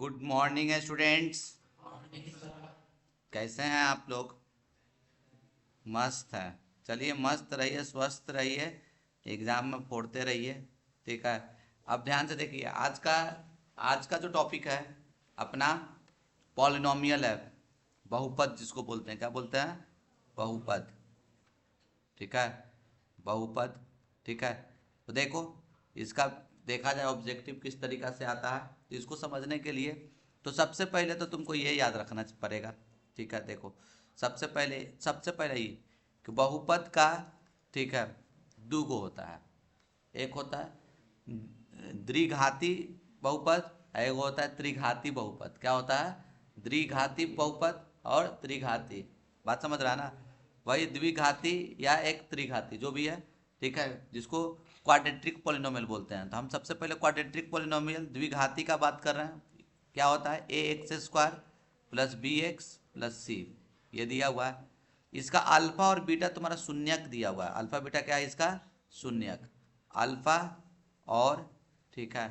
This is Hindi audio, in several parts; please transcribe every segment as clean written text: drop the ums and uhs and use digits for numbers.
Good morning students. कैसे हैं आप लोग? मस्त है। चलिए मस्त रहिए, स्वस्थ रहिए, एग्जाम में फोड़ते रहिए। ठीक है। अब ध्यान से देखिए, आज का जो टॉपिक है अपना पॉलिनोमियल है। बहुपद जिसको बोलते हैं, क्या बोलते हैं? बहुपद। ठीक है। बहुपद। ठीक है। तो देखो, इसका देखा जाए ऑब्जेक्टिव किस तरीका से आता है, तो इसको समझने के लिए तो सबसे पहले तो तुमको ये याद रखना पड़ेगा। ठीक है। देखो, सबसे पहले ये कि बहुपद का, ठीक है, दो गो होता है। एक होता है द्विघाती बहुपद, एक होता है त्रिघाती बहुपद। क्या होता है? द्विघाती बहुपद और त्रिघाती। बात समझ रहा है ना? वही द्विघाती या एक त्रिघाती जो भी है, ठीक है, जिसको क्वाड्रेटिक पॉलिनोमियल बोलते हैं। तो हम सबसे पहले क्वाड्रेटिक पॉलिनोमियल द्विघाती का बात कर रहे हैं। क्या होता है? A X square plus B x plus C, ये दिया हुआ है। इसका अल्फा और बीटा तुम्हारा शून्यक दिया हुआ है। अल्फा बीटा क्या है इसका? शून्यक। अल्फा और, ठीक है,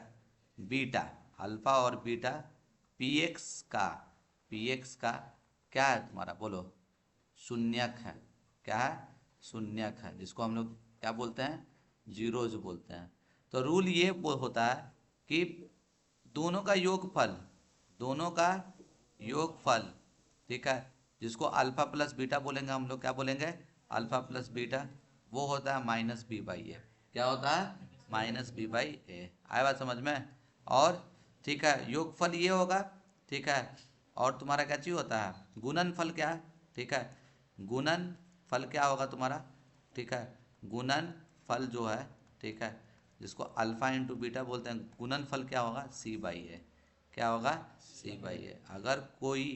बीटा, अल्फा और बीटा पी एक्स का, पी एक्स का क्या है तुम्हारा? बोलो। शून्यक है। क्या है? शून्यक है, जिसको हम लोग क्या बोलते हैं? जीरोज बोलते हैं। तो रूल ये होता है कि दोनों का योगफल, दोनों का योगफल, ठीक है, जिसको अल्फा प्लस बीटा बोलेंगे हम लोग। क्या बोलेंगे? Alpha plus beta. वो होता है माइनस बी बाई ए। क्या होता है? माइनस बी बाई ए। आया बात समझ में? और, ठीक है, योगफल ये होगा। ठीक है। और तुम्हारा क्या चीज होता है? गुणनफल क्या है? ठीक है। गुणन फल क्या होगा तुम्हारा? ठीक है। गुणन फल जो है, ठीक है, जिसको अल्फा इंटू बीटा बोलते हैं, गुणन फल क्या होगा? सी बाई ए। क्या होगा? सी बाई ए। अगर कोई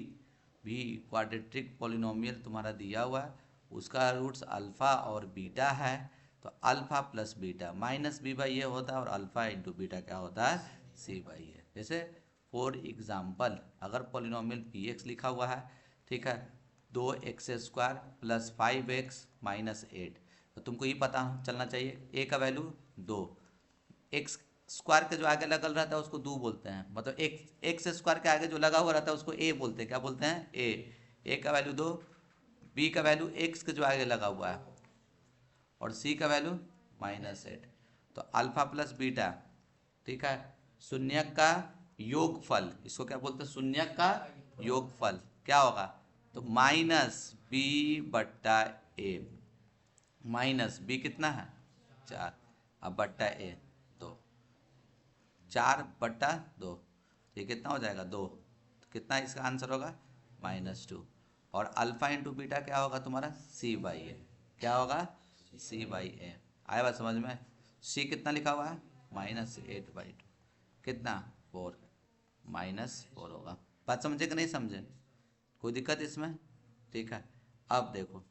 भी क्वाड्रेटिक पॉलिनोमियल तुम्हारा दिया हुआ है, उसका रूट्स अल्फा और बीटा है, तो alpha plus beta minus B by A होता है, और अल्फा इंटू बीटा क्या होता है? C by A. जैसे फॉर एग्जाम्पल, अगर पॉलिनोमियल पी एक्स लिखा हुआ है, ठीक है, 2x² प्लस 5x माइनस 8, तो तुमको ये पता चलना चाहिए ए का वैल्यू 2। एक्स स्क्वायर के जो आगे लगल रहता है उसको दो बोलते हैं, मतलब एक्स स्क्वायर के आगे जो लगा हुआ रहता है उसको ए बोलते हैं। क्या बोलते हैं? ए। ए का वैल्यू 2, बी का वैल्यू एक्स के जो आगे लगा हुआ है, और सी का वैल्यू -8। तो अल्फा प्लस बीटा, ठीक है, शून्यक का योगफल, इसको क्या बोलते हैं? शून्यक का योगफल क्या होगा? तो माइनस बी बट्टा ए। माइनस बी कितना है? 4। अब बट्टा ए 2। 4/2, तो ये कितना हो जाएगा? 2। तो कितना इसका आंसर होगा? -2। और अल्फा इंटू बीटा क्या होगा तुम्हारा? सी बाई ए। क्या होगा? सी बाई ए। आया बात समझ में? सी कितना लिखा हुआ है? -8/2। कितना? 4। -4 होगा। बात समझे कि नहीं समझे? कोई दिक्कत इसमें? ठीक है। अब देखो,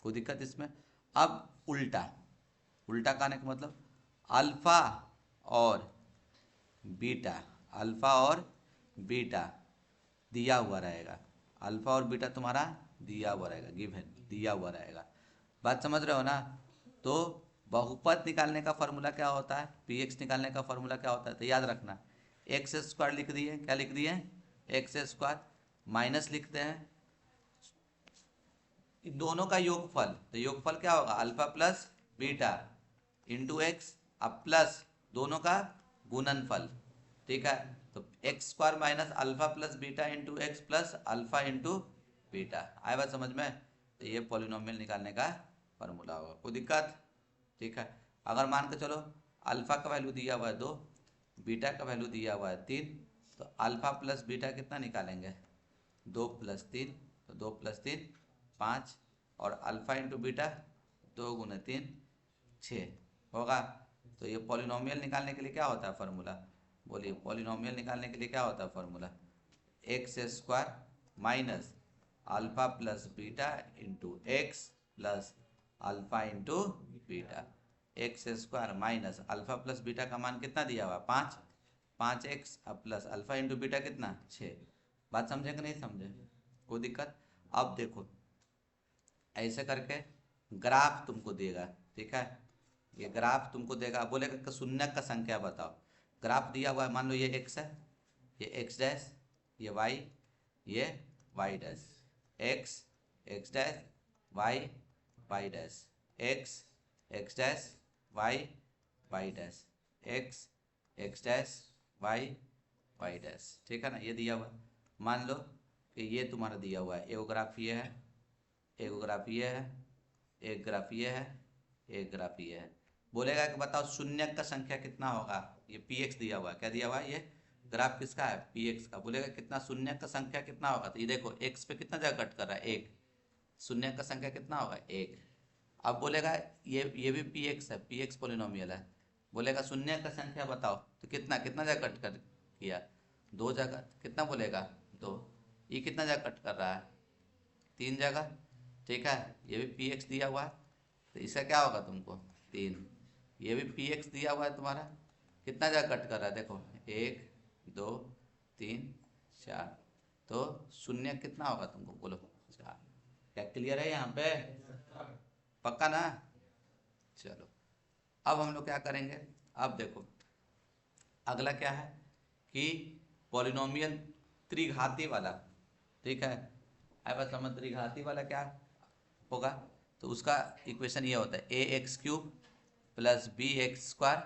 कोई दिक्कत इसमें? अब उल्टा, उल्टा का आने का मतलब अल्फा और बीटा, अल्फा और बीटा दिया हुआ रहेगा। अल्फा और बीटा तुम्हारा दिया हुआ रहेगा, गिवन दिया हुआ रहेगा। बात समझ रहे हो ना? तो बहुपद निकालने का फॉर्मूला क्या होता है? पी एक्स निकालने का फॉर्मूला क्या होता है? तो याद रखना, एक्स स्क्वायर लिख दिए। क्या लिख दिए? एक्स स्क्वायर माइनस लिखते हैं दोनों का योगफल, तो योगफल क्या होगा? Alpha plus beta into x, अब प्लस दोनों का गुणनफल। ठीक है। तो x square minus alpha plus beta into x plus alpha into beta. आए बात समझ में? तो ये पॉलिनोमियल निकालने का फॉर्मूला होगा। कोई दिक्कत? ठीक है। अगर मान के चलो अल्फा का वैल्यू दिया हुआ है 2, बीटा का वैल्यू दिया हुआ है 3, तो अल्फा प्लस बीटा कितना निकालेंगे? 2 + 3, तो 2 + 3 5, और अल्फा इंटू बीटा 2 × 3 6 होगा। तो ये पॉलिनोमियल निकालने के लिए क्या होता है फॉर्मूला? बोलिए, पॉलिनोमियल निकालने के लिए क्या होता है formula? X square minus alpha plus beta into x plus alpha into beta. X square minus alpha plus beta का मान कितना दिया हुआ? 5। 5x अब प्लस अल्फा इंटू बीटा कितना? 6। बात समझे कि नहीं समझे? कोई दिक्कत? अब देखो, ऐसे करके ग्राफ तुमको देगा। ठीक है। ये ग्राफ तुमको देगा, बोलेगा कि शून्य का संख्या बताओ। ग्राफ दिया हुआ है, मान लो ये एक्स है, ये एक्स डैश, ये वाई, ये y dash, x x dash y y dash, x x dash y y dash, x x dash y y dash. ठीक है ना, ये दिया हुआ। मान लो कि ये तुम्हारा दिया हुआ है, एक ग्राफ ये है, एक ग्राफ ये है, एक ग्राफ ये है, एक ग्राफ ये है। बोलेगा कि बताओ शून्यक का संख्या कितना होगा। ये पी एक्स दिया हुआ है, क्या दिया हुआ है, ये ग्राफ किसका है, पी एक्स का। बोलेगा कितना शून्यक का संख्या कितना होगा, तो ये देखो एक्स पे कितना जगह कट कर रहा है, एक। शून्यक का संख्या कितना होगा, एक। अब बोलेगा ये भी पी एक्स है, पी एक्स पोलिनोमियल है। बोलेगा शून्यक का संख्या बताओ, तो कितना कितना जगह कट कर किया, दो जगह। कितना बोलेगा, दो। ये कितना जगह कट कर रहा है, तीन जगह। ठीक है, ये भी पी एक्स दिया हुआ है, तो इसका क्या होगा तुमको, तीन। ये भी पी एक्स दिया हुआ है तुम्हारा, कितना जगह कट कर रहा है, देखो एक दो तीन चार, तो शून्य कितना होगा तुमको बोलो, चार। क्या क्लियर है यहाँ पे, पक्का ना। चलो अब हम लोग क्या करेंगे, अब देखो अगला क्या है कि पॉलिनोमियल त्रिघाती वाला। ठीक है, आई बात समझ, त्रिघाती वाला क्या होगा, तो उसका इक्वेशन ये होता है A X cube plus B X square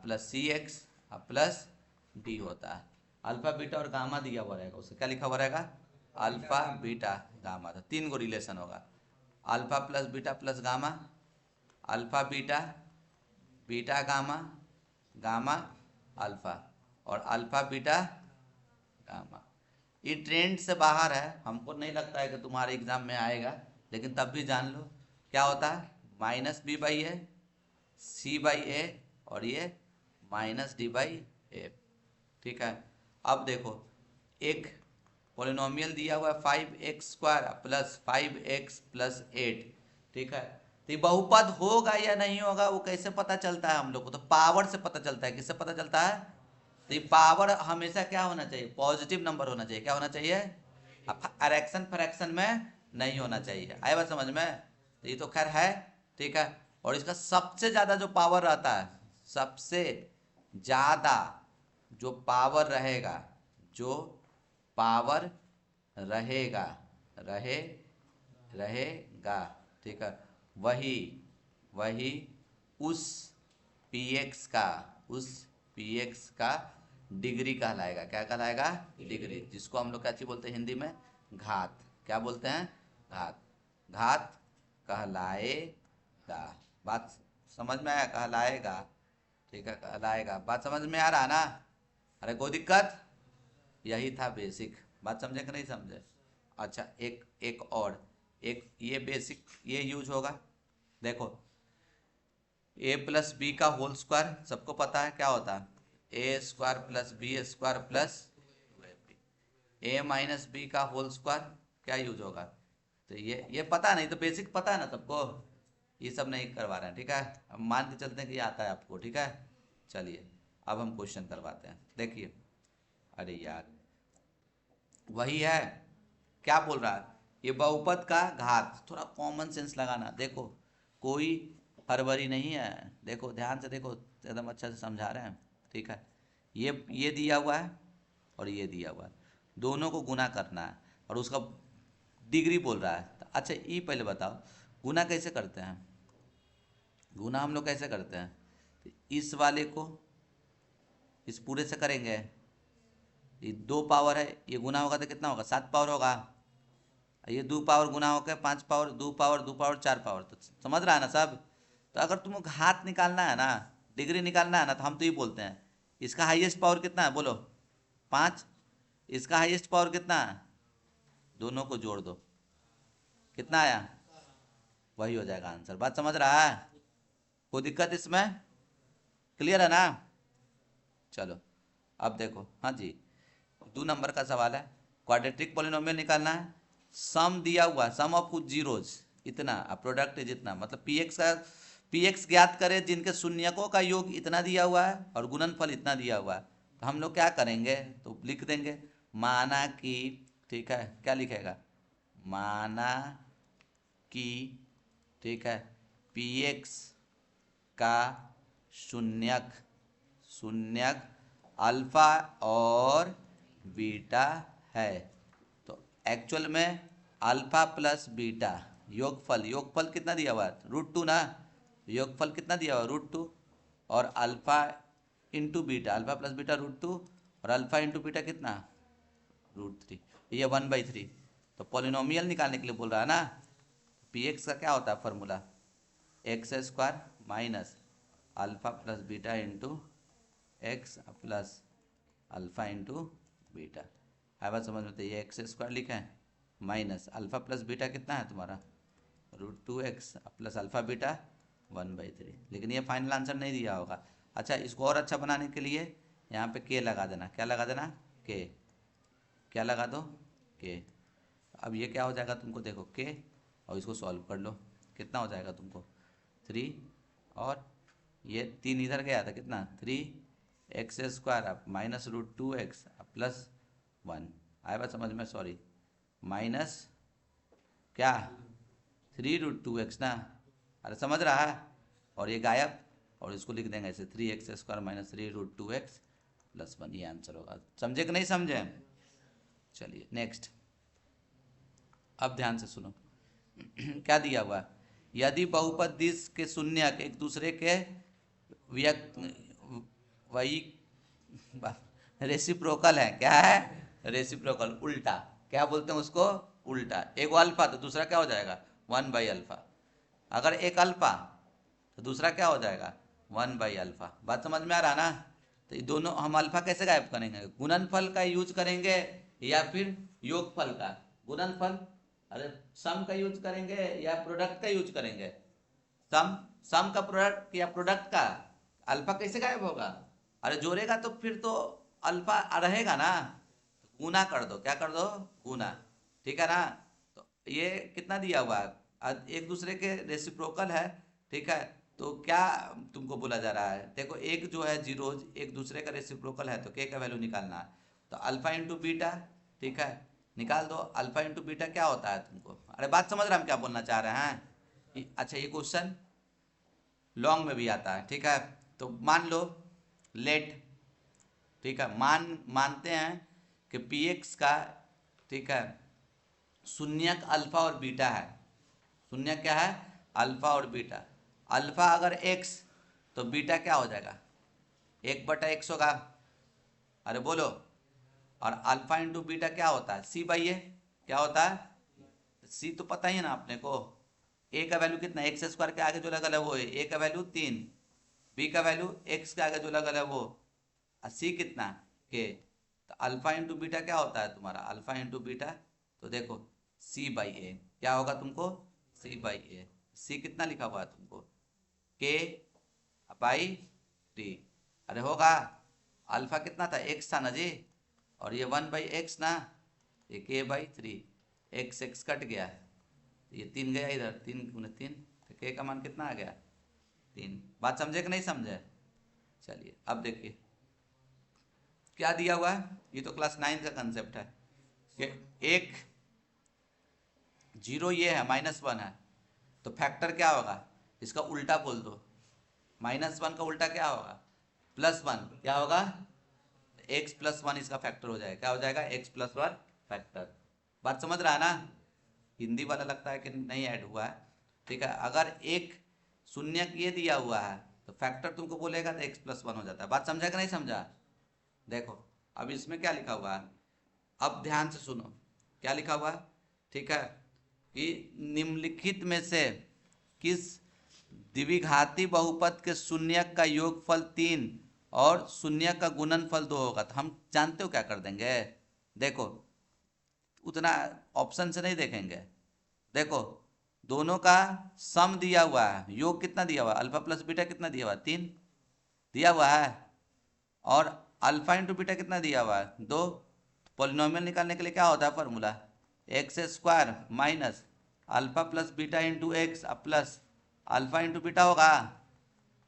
plus C X plus D होता है। अल्फा बीटा और गामा दिया हुआ रहेगा, उससे क्या लिखा हुआ रहेगा, अल्फा बीटा गामा। तो तीन को रिलेशन होगा, alpha plus gamma, alpha beta beta gamma, gamma alpha, और अल्फा बीटा गामा। ये ट्रेंड से बाहर है, हमको नहीं लगता है कि तुम्हारे एग्जाम में आएगा, लेकिन तब भी जान लो क्या होता है, minus B by A, C by A, और ये माइनस डी बाई ए। ठीक है, अब देखो एक पोलिनोमियल दिया हुआ है 5x² प्लस 5x प्लस 8। ठीक है, तो ये बहुपद होगा या नहीं होगा वो कैसे पता चलता है हम लोग को, तो पावर से पता चलता है। किससे पता चलता है, तो ये पावर हमेशा क्या होना चाहिए, पॉजिटिव नंबर होना चाहिए। क्या होना चाहिए, फ्रैक्शन फ्रैक्शन में नहीं होना चाहिए। आए बात समझ में, तो ये तो खैर है। ठीक है, और इसका सबसे ज्यादा जो पावर रहता है, सबसे ज्यादा जो पावर रहेगा, जो पावर रहेगा, रहे रहेगा, ठीक है, वही वही उस px का, उस px का डिग्री कहलाएगा। क्या कहलाएगा, डिग्री, जिसको हम लोग क्या चीज बोलते हैं हिंदी में, घात। क्या बोलते हैं, घात। घात कहलाएगा। बात समझ में आया, कहलाएगा। ठीक है, कहलाएगा। बात समझ में आ रहा ना, अरे कोई दिक्कत, यही था बेसिक। बात समझे कि नहीं समझे। अच्छा एक एक और एक ये बेसिक ये यूज होगा। देखो ए प्लस बी का होल स्क्वायर सबको पता है क्या होता है, A square plus B square plus A minus B का होल स्क्वायर क्या यूज होगा, तो ये पता नहीं, तो बेसिक पता है ना सबको, ये सब नहीं करवा रहे हैं। ठीक है, अब मान के चलते हैं कि ये आता है आपको। ठीक है, चलिए अब हम क्वेश्चन करवाते हैं। देखिए, अरे यार वही है, क्या बोल रहा है, ये बहुपद का घात। थोड़ा कॉमन सेंस लगाना। देखो कोई हड़बड़ी नहीं है, देखो ध्यान से देखो, एकदम अच्छा से समझा रहे हैं। ठीक है, ये दिया हुआ है और ये दिया हुआ है, दोनों को गुना करना है, और उसका डिग्री बोल रहा है। तो अच्छा ये पहले बताओ गुना कैसे करते हैं, गुना हम लोग कैसे करते हैं, तो इस वाले को इस पूरे से करेंगे, ये 2 पावर है, ये गुना होगा तो कितना होगा, 7 पावर होगा। ये 2 पावर गुना होकर 5 पावर, 2 पावर 2 पावर 4 पावर। तो समझ रहा है ना सब। तो अगर तुमको घात निकालना है ना, डिग्री निकालना है ना, तो हम तो ये बोलते हैं इसका हाईएस्ट पावर कितना है बोलो, 5। इसका हाईएस्ट पावर कितना है, दोनों को जोड़ दो, कितना आया, वही हो जाएगा आंसर। बात समझ रहा है, कोई दिक्कत इसमें, क्लियर है ना। चलो अब देखो, हाँ जी 2 नंबर का सवाल है, क्वाड्रेटिक पॉलिनोमियल निकालना है। सम दिया हुआ, सम ऑफ कुछ जीरोज इतना, प्रोडक्ट जितना, मतलब पीएक्स ज्ञात करें जिनके शून्यकों का योग इतना दिया हुआ है और गुणनफल इतना दिया हुआ है। तो हम लोग क्या करेंगे, तो लिख देंगे माना कि, ठीक है, क्या लिखेगा, माना कि, ठीक है, px का शून्यक अल्फा और बीटा है। तो एक्चुअल में अल्फा प्लस बीटा योगफल, योगफल कितना दिया हुआ है, √2 ना, योगफल कितना दिया हुआ है √2, और alpha into beta, alpha plus beta √2 और अल्फा इंटू बीटा कितना √3, ये 1/3। तो पॉलिनोमियल निकालने के लिए बोल रहा है ना, पी एक्स का क्या होता है formula, x² minus alpha plus beta into x plus alpha into beta. है बात समझ में, तो ये x² लिखा है माइनस अल्फा प्लस बीटा कितना है तुम्हारा √2x प्लस अल्फा बीटा 1/3। लेकिन ये फाइनल आंसर नहीं दिया होगा। अच्छा, इसको और अच्छा बनाने के लिए यहाँ पे k लगा देना, क्या लगा देना, k, क्या लगा दो, k। अब ये क्या हो जाएगा तुमको, देखो k, और इसको सॉल्व कर लो, कितना हो जाएगा तुमको 3, और ये 3 इधर गया था, कितना 3x² माइनस √2x प्लस 1। आया बात समझ में, सॉरी, माइनस क्या 3√2x ना, अरे समझ रहा है, और ये गायब, और इसको लिख देंगे ऐसे 3x² माइनस 3√2x प्लस 1, ये आंसर होगा। समझे कि नहीं समझे। चलिए नेक्स्ट, अब ध्यान से सुनो क्या दिया हुआ, यदि बहुपद दिश के शून्यक एक दूसरे के वही रेसिप्रोकल है, क्या है, रेसिप्रोकल, उल्टा, क्या बोलते हैं उसको, उल्टा। एक अल्फा तो दूसरा क्या हो जाएगा 1/α, अगर एक अल्फा तो दूसरा क्या हो जाएगा 1/α। बात समझ में आ रहा ना। तो ये दोनों हम अल्फा कैसे गायब करेंगे, गुणनफल का यूज करेंगे या फिर योगफल का, गुणनफल, अरे सम का यूज करेंगे या प्रोडक्ट का यूज करेंगे, सम का प्रोडक्ट या प्रोडक्ट का। अल्फा कैसे गायब होगा, अरे जोड़ेगा तो फिर तो अल्फा रहेगा ना, गुना कर दो, क्या कर दो, गुना, ठीक है ना। तो ये कितना दिया हुआ है, एक दूसरे के रेसिप्रोकल है, ठीक है। तो क्या तुमको बोला जा रहा है, देखो एक जो है जीरोज एक दूसरे का रेसिप्रोकल है, तो के का वैल्यू निकालना है, तो अल्फा इंटू बीटा, ठीक है, निकाल दो। अल्फा इंटू बीटा क्या होता है तुमको, अरे बात समझ रहे हैं हम क्या बोलना चाह रहे हैं। अच्छा, ये क्वेश्चन लॉन्ग में भी आता है, ठीक है। तो मान लो लेट, ठीक है, मानते हैं कि पी एक्स का, ठीक है, शून्यक अल्फा और बीटा है, शून्यक क्या है, अल्फा और बीटा। अल्फा अगर एक्स तो बीटा क्या हो जाएगा 1/x होगा, अरे बोलो। और अल्फा इंटू बीटा क्या होता है c/a, क्या होता है c, तो पता ही है ना अपने को। a का वैल्यू कितना, x² के आगे जो लगा है वो है, a का वैल्यू 3, b का वैल्यू x के आगे जो लगा है वो, और c कितना k। तो अल्फा इंटू बीटा क्या होता है तुम्हारा, अल्फा इंटू बीटा, तो देखो c/a क्या होगा तुमको, c/a, c कितना लिखा हुआ है तुमको k/d, अरे होगा, अल्फा कितना था x था ना जी, और ये 1/x ना, ये k/3, x कट गया, ये 3 गया इधर, 3 × 3, तो k का मान कितना आ गया 3। बात समझे कि नहीं समझे। चलिए अब देखिए क्या दिया हुआ है, ये तो क्लास 9 का कंसेप्ट है कि एक जीरो ये है -1 है, तो फैक्टर क्या होगा, इसका उल्टा बोल दो, -1 का उल्टा क्या होगा +1, क्या होगा x + 1 इसका फैक्टर हो जाएगा, क्या हो जाएगा x + 1 फैक्टर। बात समझ रहा है ना, हिंदी वाला लगता है कि नहीं ऐड हुआ है, ठीक है। अगर एक शून्य ये दिया हुआ है तो फैक्टर तुमको बोलेगा तो x + 1 हो जाता है। बात समझा कि नहीं समझा। देखो अब इसमें क्या लिखा हुआ है, अब ध्यान से सुनो क्या लिखा हुआ है, ठीक है, कि निम्नलिखित में से किस द्विघाती बहुपद के शून्यक का योगफल 3 और शून्यक का गुणनफल 2 होगा। तो हम जानते हो क्या कर देंगे, देखो उतना ऑप्शन से नहीं देखेंगे, देखो दोनों का सम दिया हुआ है, योग कितना दिया हुआ है, अल्फा प्लस बीटा कितना दिया हुआ है 3 दिया हुआ है, और अल्फा इंटू बीटा कितना दिया हुआ है 2। पॉलिनोमियल निकालने के लिए क्या होता है formula, x² minus alpha plus beta into x plus alpha into beta होगा,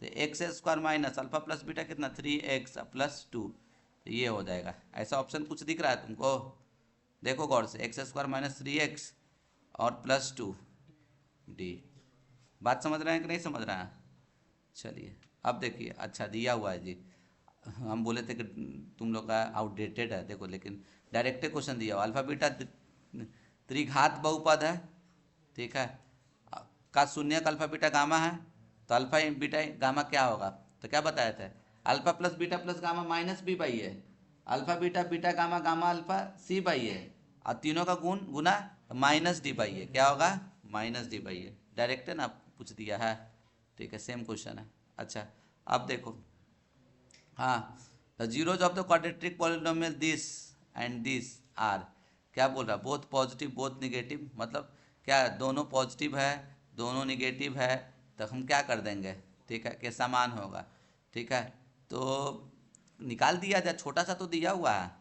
तो x² minus alpha plus beta कितना 3x + 2, तो ये हो जाएगा। ऐसा ऑप्शन कुछ दिख रहा है तुमको, देखो गौर से, x² माइनस 3x और +2d। बात समझ रहे हैं कि नहीं समझ रहे हैं। चलिए अब देखिए, अच्छा दिया हुआ है जी, हम बोले थे कि तुम लोग का आउटडेटेड है, देखो लेकिन डायरेक्ट क्वेश्चन दिया हुआ, अल्फा बीटा त्रिघात बहुपद है, ठीक है, का शून्यक अल्फा बीटा गामा है, तो अल्फा बीटा गामा क्या होगा, तो क्या बताए थे, alpha plus gamma minus B by है, alpha beta beta gamma gamma alpha C by है, और तीनों का गुण गुना तो माइनस डी बाई है, क्या होगा, माइनस डी बाई है, डायरेक्ट है ना, पूछ दिया है, ठीक है, सेम क्वेश्चन है। अच्छा, अब देखो, हाँ, the zeros of the quadratic polynomial this and this are, क्या बोल रहा है, बोथ पॉजिटिव बोथ निगेटिव, मतलब क्या दोनों पॉजिटिव है दोनों निगेटिव है, तो हम क्या कर देंगे, ठीक है, कि समान होगा, ठीक है, तो निकाल दिया जाए, छोटा सा तो दिया हुआ है,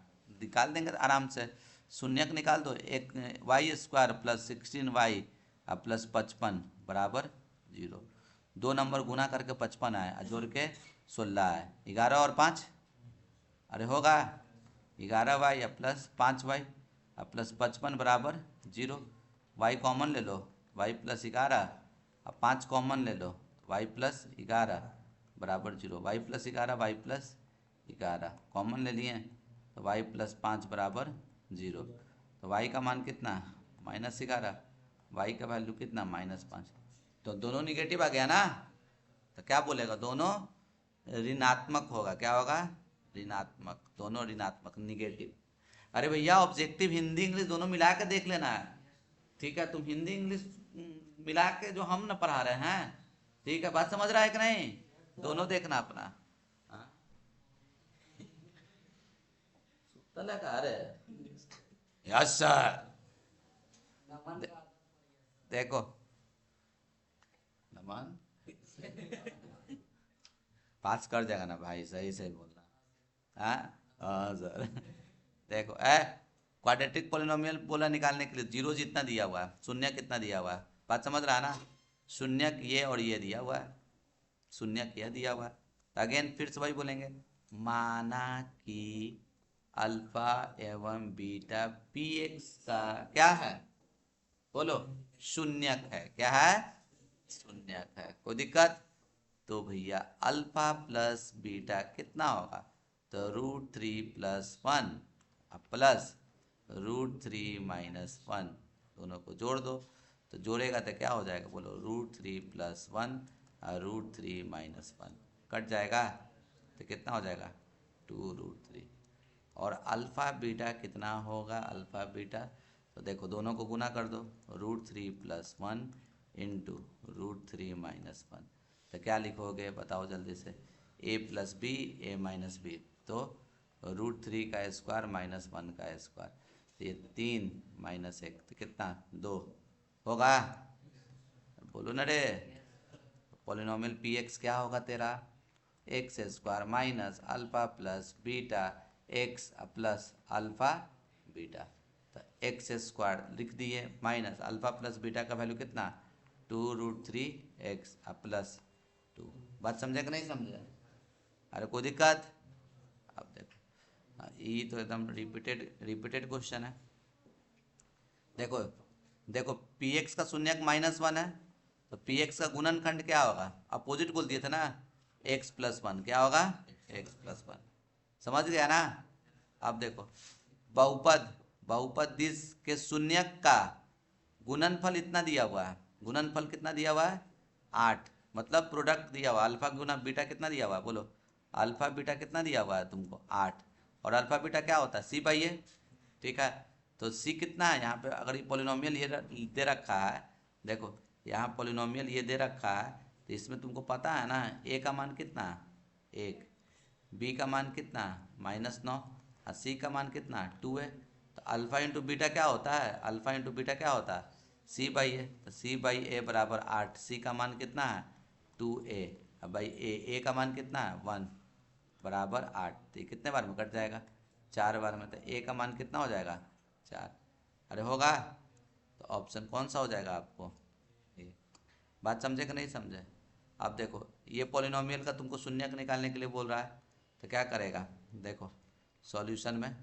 निकाल देंगे आराम से, शून्यक निकाल दो, एक Y square plus 16y plus 55 बराबर 0, दो नंबर गुना करके 55 आए और जोड़ के 16 आए, 11 और 5, अरे होगा 11y प्लस 5y प्लस 55 बराबर 0, y कॉमन ले लो, y प्लस 11 अब 5 कॉमन ले लो, y प्लस 11 बराबर 0, y plus 11 y plus 11 common ले लिए, तो y प्लस 5 बराबर 0, तो y का मान कितना, -11, y का वैल्यू कितना, -5, तो दोनों निगेटिव आ गया ना, तो क्या बोलेगा, दोनों ऋणात्मक होगा, क्या होगा, ऋणात्मक, दोनों ऋणात्मक निगेटिव। अरे भैया ऑब्जेक्टिव हिंदी इंग्लिश दोनों मिला के देख लेना है, ठीक है, तुम हिंदी इंग्लिश मिला के जो हम न पढ़ा रहे हैं, ठीक है, बात समझ रहा है कि नहीं, दोनों देखना अपना। हाँ? सुतला का, अरे यस सर, देखो नमन पास कर जाएगा ना भाई, सही सही बोलना, हाँ, हाँ सर देखो क्वाड्रेटिक पोलिनोमियल बोला निकालने के लिए, जीरो जितना दिया हुआ है, शून्य कितना दिया हुआ है, बात समझ रहा है ना, शून्य ये और ये दिया हुआ है, शून्य यह दिया हुआ है, तो अगेन फिर से वही बोलेंगे, माना कि अल्फा एवं बीटा पी एक्स का क्या है, बोलो, शून्यक है, क्या है, शून्यक है, कोई दिक्कत, तो भैया अल्फा प्लस बीटा कितना होगा, तो √3 + 1 प्लस √3 - 1, दोनों को जोड़ दो, तो जोड़ेगा तो क्या हो जाएगा, बोलो, √3 + 1 और √3 - 1 कट जाएगा, तो कितना हो जाएगा, 2√3, और अल्फ़ा बीटा कितना होगा, अल्फ़ा बीटा, तो देखो दोनों को गुना कर दो, √3 + 1 इंटू √3 - 1, तो क्या लिखोगे बताओ जल्दी से, a + b a - b, तो √3 का स्क्वायर -1 का स्क्वायर, तो ये 3 - 1 तो कितना, 2 होगा, बोलो ना रे, पॉलिनोमियल पी एक्स क्या होगा तेरा, x² minus alpha plus beta x plus alpha beta, तो x² लिख दिए माइनस अल्फ़ा प्लस बीटा का वैल्यू कितना, 2√3x प्लस 2, बात समझे कि नहीं समझे, अरे कोई दिक्कत, अब देखो, ये तो एकदम रिपीटेड रिपीटेड क्वेश्चन है, देखो देखो पी एक्स का शून्यक -1 है, तो पी एक्स का गुणनखंड क्या होगा, अपोजिट बोल दिए थे ना, x + 1 क्या होगा, x + 1, समझ गया ना, अब देखो बहुपद, बहुपद दिस के शून्यक का गुणनफल इतना दिया हुआ है, गुणनफल कितना दिया हुआ है, 8, मतलब प्रोडक्ट दिया हुआ, अल्फा गुना बीटा कितना दिया हुआ है, बोलो, अल्फा बीटा कितना दिया हुआ है तुमको, 8, और अल्फा बीटा क्या होता है, c/a, ठीक है, तो c कितना है यहाँ पे, अगर ये पोलिनोमियल ये दे रखा है, देखो यहाँ पोलिनोमियल ये दे रखा है, तो इसमें तुमको पता है ना a का मान कितना, 1, b का मान कितना, -9, और c का मान कितना, 2 है, तो अल्फा इंटू बीटा क्या होता है, अल्फा इंटू बीटा क्या होता है, c/a, तो c/a बराबर 8, c का मान कितना है, 2a, अब भाई a का मान कितना है, 1 बराबर 8, तो ये कितने बार में कट जाएगा, 4 बार में, तो a का मान कितना हो जाएगा, 4, अरे होगा, तो ऑप्शन कौन सा हो जाएगा आपको, ये, बात समझे कि नहीं समझे, अब देखो ये पॉलिनोमियल का तुमको शून्यक निकालने के लिए बोल रहा है, तो क्या करेगा, देखो सॉल्यूशन में,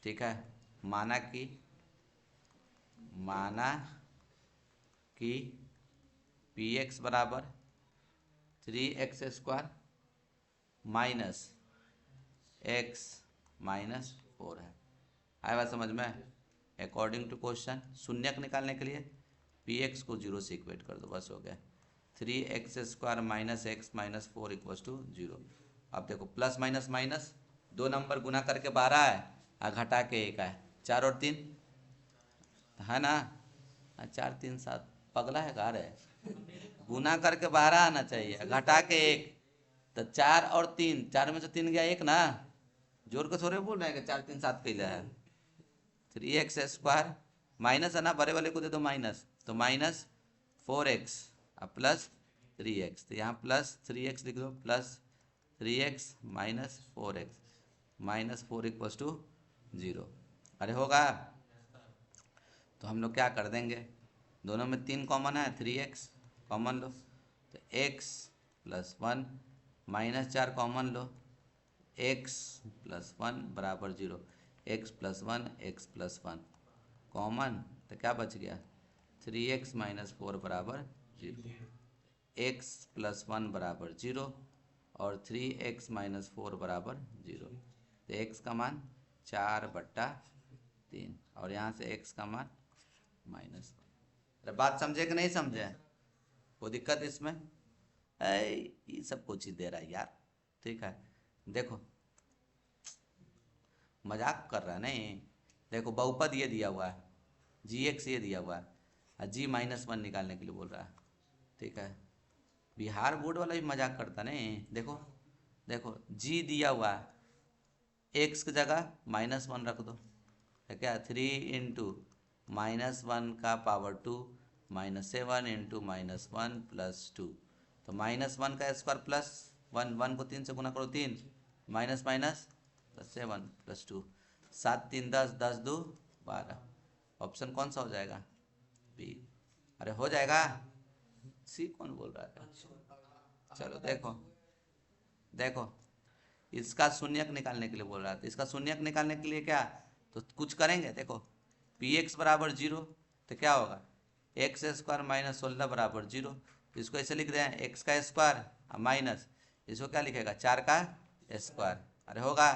ठीक है, माना कि माना कि पी एक्स बराबर 3x² माइनस एक्स माइनस 4 है। आया बात समझ में? अकॉर्डिंग टू क्वेश्चन शून्यक निकालने के लिए पी एक्स को 0 से इक्वेट कर दो, बस हो गया। 3x² minus x minus 4 equals to 0। अब देखो प्लस माइनस माइनस, दो नंबर गुना करके 12 है और घटा के 1 है, 4 और 3 है ना, 4 3 7, पगला है कार है, गुना करके 12 आना चाहिए, घटा के 1, तो 4 और 3, 4 में से 3 गया 1 ना, जोर के थोड़े बोल रहे हैं कि 4 3 7 कैला है। 3x² माइनस है ना, बड़े वाले को दे दो माइनस, तो माइनस 4x प्लस 3x, तो यहाँ प्लस 3x लिख दो, plus 3x minus 4x minus 4 equals to 0। अरे होगा, तो हम लोग क्या कर देंगे, दोनों में 3 कॉमन है, 3x कॉमन लो, तो x प्लस 1 माइनस 4 कॉमन लो, x प्लस 1 बराबर 0, x plus 1 x plus 1 common, तो क्या बच गया, 3x माइनस 4 बराबर 0, x प्लस 1 बराबर 0 और 3x माइनस 4 बराबर 0, तो x का मान 4/3 और यहाँ से x का मान -1। अरे बात समझे कि नहीं समझे? कोई दिक्कत इसमें? ये सब कुछ ही दे रहा है यार, ठीक है। देखो मजाक कर रहा है नहीं, देखो बहुपद ये दिया हुआ है, gx ये दिया हुआ है, और g-1 निकालने के लिए बोल रहा है, ठीक है। बिहार बोर्ड वाला भी मजाक करता नहीं, देखो देखो g दिया हुआ है, x की जगह -1 रख दो, है क्या, 3 इंटू -1 का पावर 2 -7 इंटू -1 प्लस 2, तो -1 का स्क्वायर प्लस 1, 1 को 3 से गुना करो 3, minus minus plus 7 plus 2, 7 3 10, 10 2 12, option कौन सा हो जाएगा, बी। अरे हो जाएगा, सी कौन बोल रहा है? चलो देखो देखो, इसका शून्यक निकालने के लिए बोल रहा था, इसका शून्यक निकालने के लिए क्या, तो कुछ करेंगे, देखो पी एक्स बराबर 0, तो क्या होगा, x² माइनस 16 बराबर 0, इसको ऐसे लिख दें x का स्क्वायर माइनस, इसको क्या लिखेगा 4 का स्क्वायर। अरे होगा,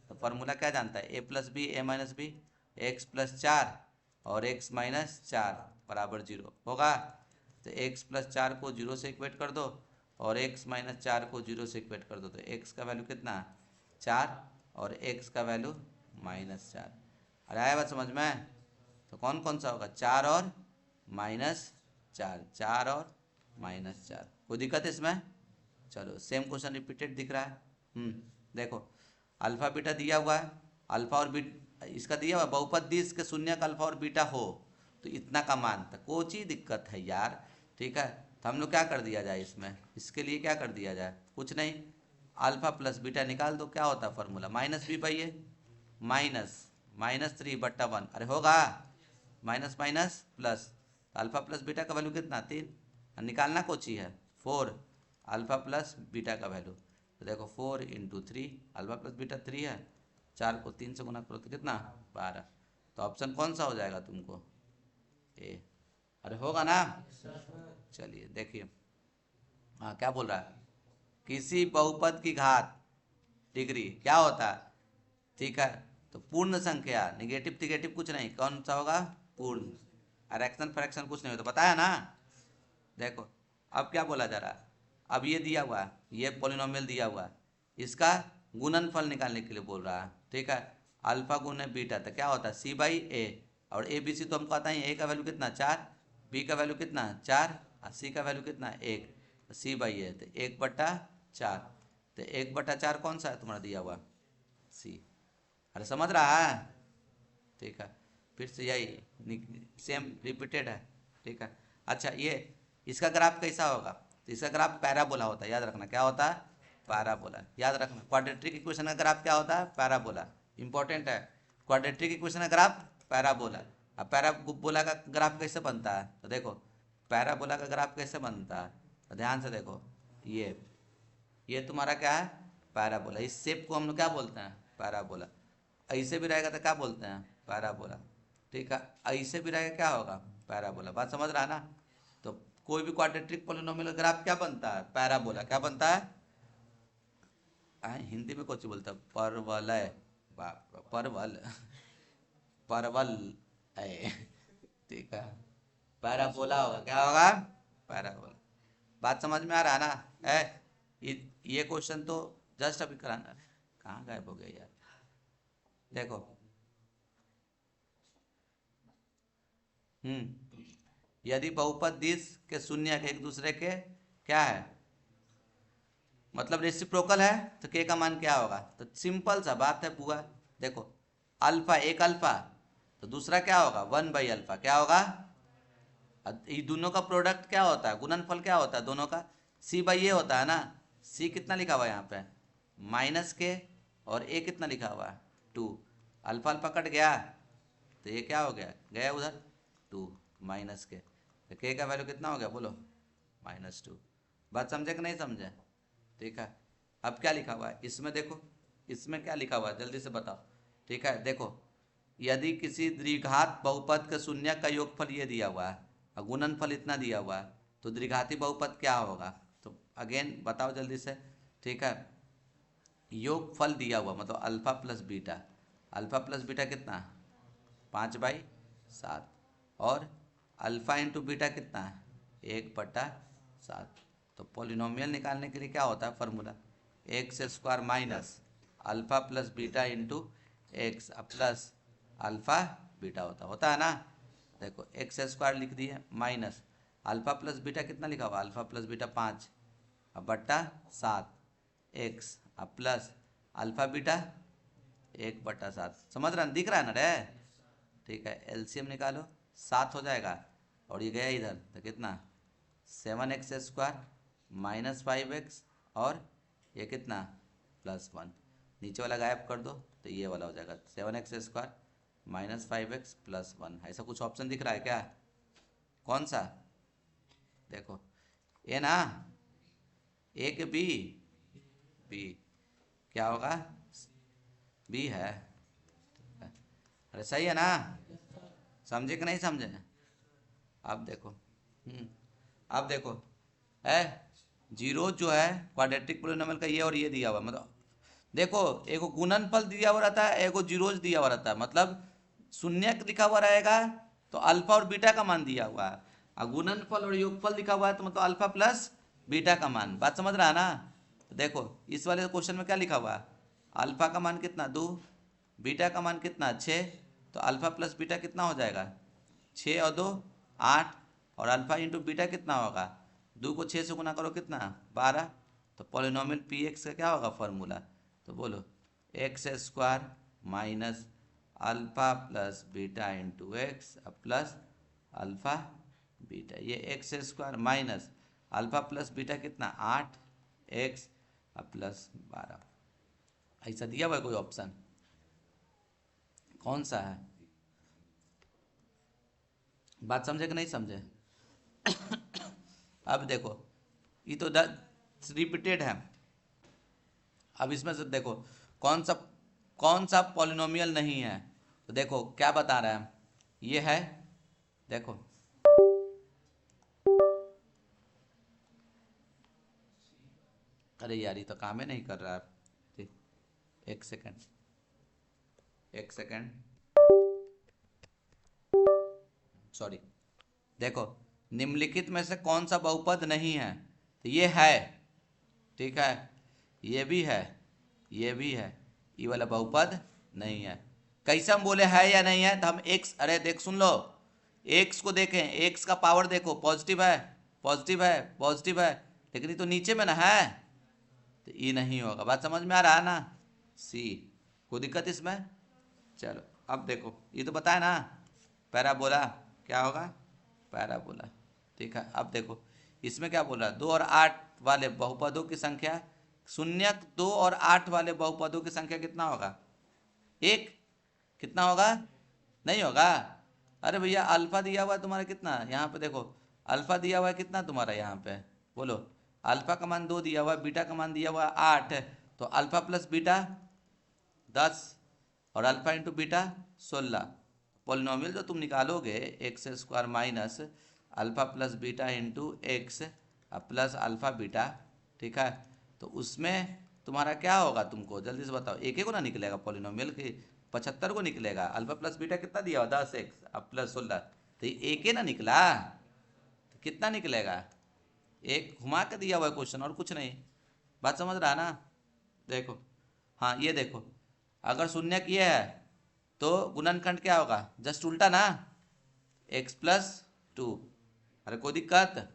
तो फॉर्मूला क्या जानता है, a plus b a minus b, x plus 4 और x माइनस 4 बराबर 0 होगा, तो x प्लस 4 को 0 से इक्वेट कर दो और x माइनस 4 को 0 से इक्वेट कर दो, तो x का वैल्यू कितना 4 और x का वैल्यू -4। अरे आया बात समझ में? तो कौन कौन सा होगा, 4 और -4, 4 और -4, कोई दिक्कत इसमें? चलो सेम क्वेश्चन रिपीटेड दिख रहा है। देखो अल्फा बीटा दिया हुआ है, अल्फा और बीटा इसका दिया हुआ बहुपद दी, इसके शून्यक अल्फा और बीटा हो तो इतना का मान था, कोई चीज दिक्कत है यार, ठीक है। तो हम लोग क्या कर दिया जाए इसमें, इसके लिए क्या कर दिया जाए, कुछ नहीं, अल्फा प्लस बीटा निकाल दो, क्या होता है फॉर्मूला, माइनस बी पाइए, -3/1, अरे होगा, minus minus plus, alpha plus beta का वैल्यू कितना 3, निकालना कुछ ही है 4, अल्फा प्लस बीटा का वैल्यू, तो देखो 4 इंटू 3, अल्फा प्लस बीटा 3 है, 4 को 3 से गुना करो तो कितना 12, तो ऑप्शन कौन सा हो जाएगा तुमको, ए। अरे होगा ना, चलिए देखिए, हाँ क्या बोल रहा है, किसी बहुपद की घात डिग्री क्या होता है, ठीक है, तो पूर्ण संख्या, निगेटिव निगेटिव कुछ नहीं, कौन सा होगा पूर्ण, और एक्शन फ्रैक्शन कुछ नहीं हो, तो बताया ना। देखो अब क्या बोला जा रहा है, अब ये दिया हुआ है, ये पॉलिनोमियल दिया हुआ है, इसका गुणनफल निकालने के लिए बोल रहा है, ठीक है, अल्फा गुने बीटा, तो क्या होता है c/a, और ए बी सी तो हमको आता है, ए का वैल्यू कितना 4, बी का वैल्यू कितना 4 और सी का वैल्यू कितना 1, तो c/a तो 1/4, तो 1/4 कौन सा है तुम्हारा दिया हुआ, सी। अरे समझ रहा है, ठीक है, फिर से यही सेम रिपीटेड है, ठीक है। अच्छा ये इसका ग्राफ कैसा होगा, तो इसका ग्राफ पैराबोला होता है, याद रखना क्या होता है, पैराबोला, याद रखना। क्वाड्रेटिक इक्वेशन का ग्राफ क्या होता है, पैराबोला, इंपॉर्टेंट है। क्वाड्रेटिक इक्वेशन का ग्राफ पैराबोला। अब पैराबोला का ग्राफ कैसे बनता है, तो देखो पैराबोला का ग्राफ कैसे बनता है, तो ध्यान से देखो, ये तुम्हारा क्या है पैराबोला, इस शेप को हम लोग क्या बोलते हैं पैराबोला, ऐसे भी रहेगा तो क्या बोलते हैं पैराबोला, ठीक है, ऐसे भी रहेगा क्या होगा पैराबोला, बात समझ रहा है ना। तो कोई भी क्वाड्रेटिक पॉलिनोमियल ग्राफ क्या बनता है पैराबोला, क्या बनता है हिंदी में कुछ बोलता परवल है, परवल, परवल है। ठीक है, पैराबोला होगा, क्या होगा? पैराबोला। बात समझ में आ रहा है ना? ये क्वेश्चन तो जस्ट अभी कराना है। कहाँ गायब हो गया यार? देखो, यदि बहुपद दिश के शून्य के एक दूसरे के क्या है, मतलब रेसिप्रोकल है, तो के का मान क्या होगा? तो सिंपल सा बात है बुआ। देखो, अल्फा एक अल्फा, तो दूसरा क्या होगा? 1/अल्फा। क्या होगा? ये दोनों का प्रोडक्ट क्या होता है? गुणनफल क्या होता है दोनों का? सी बाई ए होता है ना। सी कितना लिखा हुआ है यहाँ पे? -के। और ए कितना लिखा हुआ है? 2। अल्फा अल्फा कट गया, तो ये क्या हो गया? गया उधर 2, -के। तो के का वैल्यू कितना हो गया बोलो? -2। बात समझे कि नहीं समझे? ठीक है, अब क्या लिखा हुआ है इसमें? देखो, इसमें क्या लिखा हुआ है जल्दी से बताओ। ठीक है, देखो, यदि किसी द्विघात बहुपद के शून्य का योगफल ये दिया हुआ है और गुणनफल इतना दिया हुआ है, तो द्विघाती बहुपद क्या होगा? तो अगेन बताओ जल्दी से। ठीक है, योगफल दिया हुआ मतलब alpha plus beta. Alpha plus beta कितना? 5/7। और अल्फा इंटू बीटा कितना है? 1/7। तो पॉलिनोमियल निकालने के लिए क्या होता है formula? x² minus alpha plus beta into x plus alpha beta होता है ना। देखो, x² लिख दिए माइनस अल्फा प्लस बीटा कितना लिखा हुआ? अल्फा प्लस बीटा 5 अब बट्टा 7 एक्स अब प्लस अल्फा बीटा 1/7। समझ रहा, दिख रहा है ना रे? ठीक है, एलसीएम निकालो, 7 हो जाएगा और ये गया इधर, तो कितना? 7x² -5x और ये कितना? +1। नीचे वाला गायब कर दो तो ये वाला हो जाएगा 7x² -5x +1। ऐसा कुछ ऑप्शन दिख रहा है क्या? कौन सा? देखो, ए ना, ए के बी? बी क्या होगा? बी है। अरे सही है ना? समझे कि नहीं समझे? अब देखो, अब देखो, है जीरो जो है क्वाड्रेटिक पोलिनोमियल का ये और ये दिया हुआ, मतलब देखो, एगो गुणनफल दिया हुआ रहता है, एगो जीरोज दिया हुआ रहता है, मतलब शून्य लिखा हुआ रहेगा तो अल्फा और बीटा का मान दिया हुआ है, और गुणनफल और योगफल लिखा हुआ है तो मतलब अल्फा प्लस बीटा का मान। बात समझ रहा है ना? तो देखो, इस वाले क्वेश्चन में क्या लिखा हुआ है? अल्फा का मान कितना? 2। बीटा का मान कितना? 6। तो अल्फा प्लस बीटा कितना हो जाएगा? 6 और 2 8। और अल्फा इंटू बीटा कितना होगा? 2 को 6 से गुना करो कितना? 12। तो पॉलिनोमियल पी एक्स का क्या होगा फॉर्मूला? तो बोलो, x² minus alpha plus beta into x plus alpha beta. ये x² minus alpha plus beta कितना? 8 एक्स प्लस 12। ऐसा दिया हुआ है कोई ऑप्शन? कौन सा है? बात समझे कि नहीं समझे? अब देखो, ये तो रिपीटेड है। अब इसमें से देखो, कौन सा पॉलिनोमियल नहीं है? तो देखो क्या बता रहा है, ये है, देखो, अरे यार ये तो काम ही नहीं कर रहा है। एक सेकंड, एक सेकंड, सॉरी। देखो, निम्नलिखित में से कौन सा बहुपद नहीं है? तो ये है, ठीक है, ये भी है, ये भी है, ये वाला बहुपद नहीं है। कैसे हम बोले है या नहीं है? तो हम एक्स, अरे देख सुन लो, एक्स को देखें, एक्स का पावर देखो, पॉजिटिव है, पॉजिटिव है, पॉजिटिव है, लेकिन ये तो नीचे में ना है, तो ये नहीं होगा। बात समझ में आ रहा है ना? सी, कोई दिक्कत इसमें? चलो अब देखो, ये तो बताया ना, पैराबोला क्या होगा? पैराबोला। ठीक है, अब देखो इसमें क्या बोल रहा है? 2 और 8 वाले बहुपदों की संख्या, शून्य 2 और 8 वाले बहुपदों की संख्या कितना होगा? 1। कितना होगा? नहीं होगा। अरे भैया, अल्फा दिया हुआ है तुम्हारा कितना यहाँ पे? देखो, अल्फा दिया हुआ है कितना तुम्हारा यहाँ पे? बोलो, अल्फा का मान 2 दिया हुआ है, बीटा का मान दिया हुआ है 8। तो अल्फा प्लस बीटा 10 और अल्फा इंटू बीटा 16। पॉलिनोमियल जो तुम निकालोगे x² minus alpha plus beta into x plus alpha beta, ठीक है, तो उसमें तुम्हारा क्या होगा, तुमको जल्दी से बताओ। एक को ना निकलेगा पॉलिनोमियल की, 75 को निकलेगा। अल्फा प्लस बीटा कितना दिया हुआ, 10x अब प्लस 16, तो ये एक ना निकला, तो कितना निकलेगा, एक घुमा के दिया हुआ है क्वेश्चन और कुछ नहीं। बात समझ रहा है ना। देखो, हाँ ये देखो, अगर शून्य किए है तो गुणनखंड क्या होगा, जस्ट उल्टा ना, x+2। अरे कोई दिक्कत,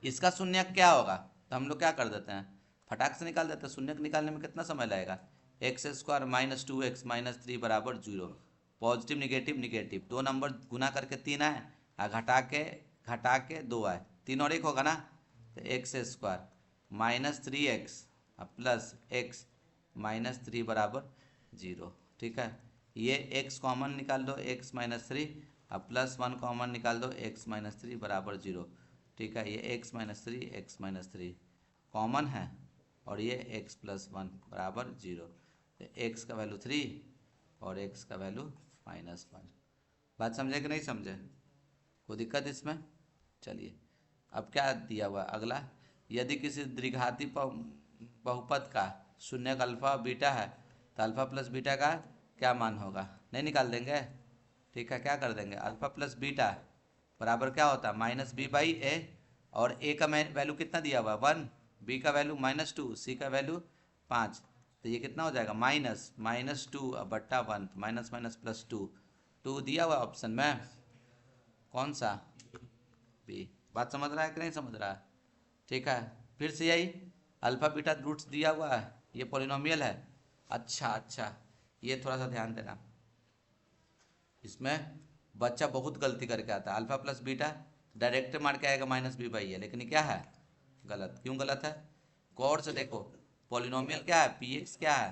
इसका शून्य क्या होगा, तो हम लोग क्या कर देते हैं, फटाक से निकाल देते हैं। शून्य निकालने में कितना समय लगेगा, x² - 2x - 3 बराबर 0। पॉजिटिव निगेटिव निगेटिव, दो नंबर गुना करके 3 आए, और घटा के 2 आए, 3 और 1 होगा ना, तो x² - 3x प्लस x - 3 बराबर 0। ठीक है, ये x कॉमन निकाल दो, x - 3 अब प्लस 1 कॉमन निकाल दो, x - 3 बराबर 0। ठीक है, ये x - 3 x - 3 कॉमन है, और ये x + 1 बराबर 0। तो x का वैल्यू 3 और x का वैल्यू -1। बात समझे कि नहीं समझे, कोई दिक्कत इसमें। चलिए, अब क्या दिया हुआ अगला, यदि किसी द्विघाती बहुपद का शून्यक अल्फा बीटा है, तो अल्फा प्लस बीटा का क्या मान होगा, नहीं निकाल देंगे। ठीक है, क्या कर देंगे, अल्फा प्लस बीटा बराबर क्या होता है, -b/a, और a का वैल्यू कितना दिया हुआ 1, b का वैल्यू -2, c का वैल्यू 5, तो ये कितना हो जाएगा, -2 बट्टा 1, माइनस माइनस प्लस 2, 2 दिया हुआ ऑप्शन में, कौन सा, बी। बात समझ रहा है कि नहीं समझ रहा है। ठीक है, फिर से यही अल्फा बीटा रूट्स दिया हुआ है, ये पॉलिनोमियल है। अच्छा, ये थोड़ा सा ध्यान देना, इसमें बच्चा बहुत गलती करके आता है। अल्फा प्लस बीटा डायरेक्ट मार के आएगा -b/a, लेकिन क्या है, गलत। क्यों गलत है, गौर से देखो, पॉलिनोमियल क्या है, px क्या है,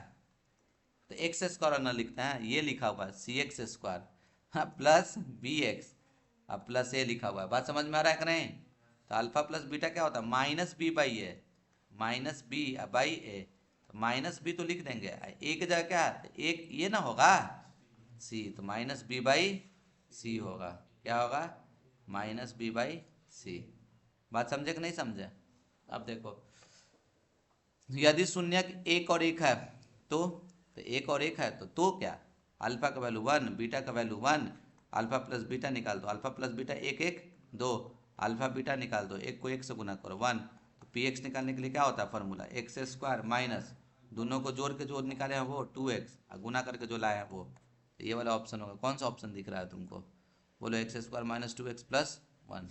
तो x² न लिखते हैं, ये लिखा हुआ है cx² प्लस bx अब प्लस a लिखा हुआ है। बात समझ में आ रहा है कि नहीं। तो अल्फा प्लस बीटा क्या होता है, -b/a, -b/a, तो -b तो लिख देंगे, एक जगह क्या है, एक ये ना होगा c, तो -b/c होगा, क्या होगा, -b/c। बात समझे कि नहीं समझे। अब देखो, यदि शून्य एक और एक है तो एक और एक है तो क्या, अल्फा का वैल्यू 1, बीटा का वैल्यू 1, अल्फा प्लस बीटा निकाल दो, alpha plus beta 1 1 2, alpha beta निकाल दो, एक को एक से गुना करो 1, तो px निकालने के लिए क्या होता है फार्मूला, x² माइनस दोनों को जोड़ के जो निकाले हैं वो 2x, और गुना करके जो लाए हैं वो, तो ये वाला ऑप्शन होगा। कौन सा ऑप्शन दिख रहा है तुमको, बोलो, x² - 2x + 1,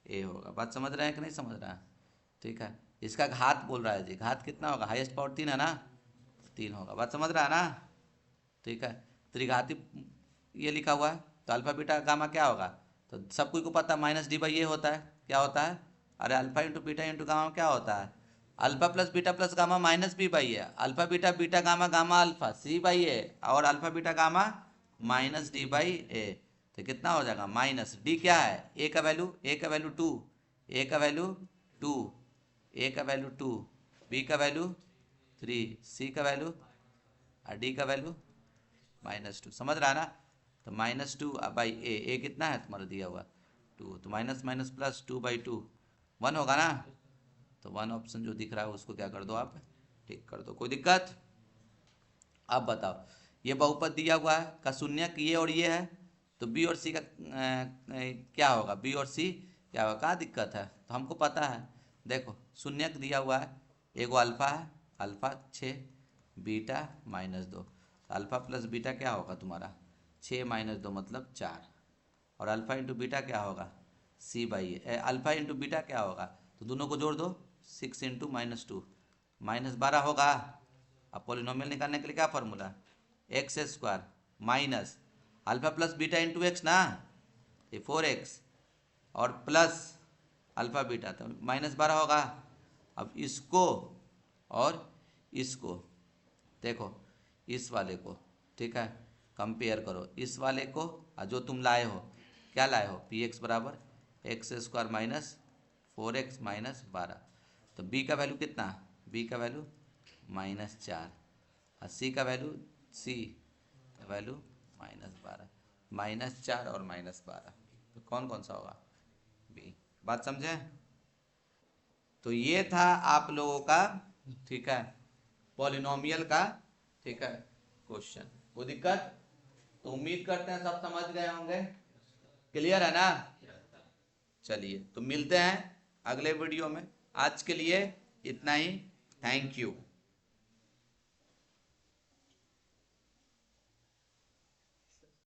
ए होगा। बात समझ रहे हैं कि नहीं समझ रहा है। ठीक है, इसका घात बोल रहा है जी, घात कितना होगा, हाईएस्ट पावर 3 है ना, 3 होगा। बात समझ रहा है ना। ठीक है, त्रिघाती ये लिखा हुआ है, तो अल्फा बीटा गामा क्या होगा, तो सब कोई को पता है -d/a होता है। क्या होता है, अरे alpha into beta into gamma क्या होता है, alpha plus beta plus gamma -b/a, alpha beta beta gamma gamma alpha c/a, और अल्फा बीटा गामा -d/a, तो कितना हो जाएगा, माइनस डी क्या है, a का वैल्यू 2, a का वैल्यू 2, a का वैल्यू 2, b का वैल्यू 3, c का वैल्यू और d का वैल्यू -2। समझ रहा है ना। तो -2/a, a कितना है तुम्हारा दिया हुआ 2, तो माइनस माइनस प्लस 2/2 1 होगा ना। तो 1 ऑप्शन जो दिख रहा है उसको क्या कर दो आप, टिक कर दो, कोई दिक्कत। अब बताओ, ये बहुपद दिया हुआ है का शून्यक ये और ये है, तो b और c का क्या होगा, b और c क्या होगा, कहाँ दिक्कत है, तो हमको पता है। देखो, शून्यक दिया हुआ है, एगो अल्फा है, alpha 6, beta -2, alpha plus beta क्या होगा तुम्हारा, 6 - 2 मतलब 4, और अल्फा इंटू बीटा क्या होगा, c/a, अल्फा इंटू बीटा क्या होगा, तो दोनों को जोड़ दो, 6 × -2 -12 होगा। अब पॉलिनोमियल निकालने के लिए क्या formula, x² minus alpha plus beta into x ना, ये 4x, और प्लस अल्फा बीटा, तो -12 होगा। अब इसको और इसको देखो, इस वाले को, ठीक है, कंपेयर करो इस वाले को, और जो तुम लाए हो, क्या लाए हो, px बराबर x² - 4x - 12, तो b का वैल्यू कितना, b का वैल्यू -4, और c का वैल्यू -12 और -12, तो कौन कौन सा होगा, b। बात समझे। तो ये था आप लोगों का ठीक है, पॉलिनोमियल का, ठीक है, क्वेश्चन। कोई दिक्कत? तो उम्मीद करते हैं सब समझ गए होंगे, क्लियर है ना? चलिए तो मिलते हैं अगले वीडियो में, आज के लिए इतना ही, थैंक यू।